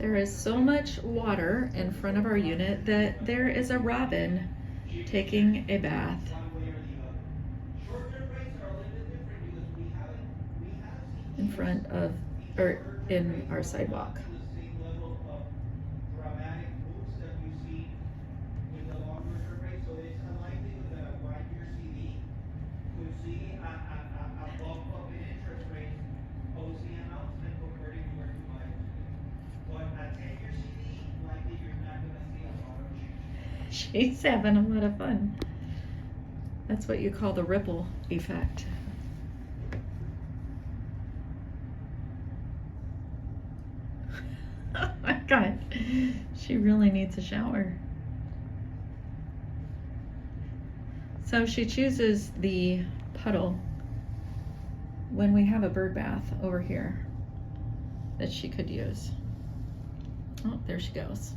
There is so much water in front of our unit that there is a robin taking a bath. In front of, or in our sidewalk. She's having a lot of fun. That's what you call the ripple effect. Oh my God, she really needs a shower. So she chooses the puddle when we have a bird bath over here that she could use. Oh, there she goes.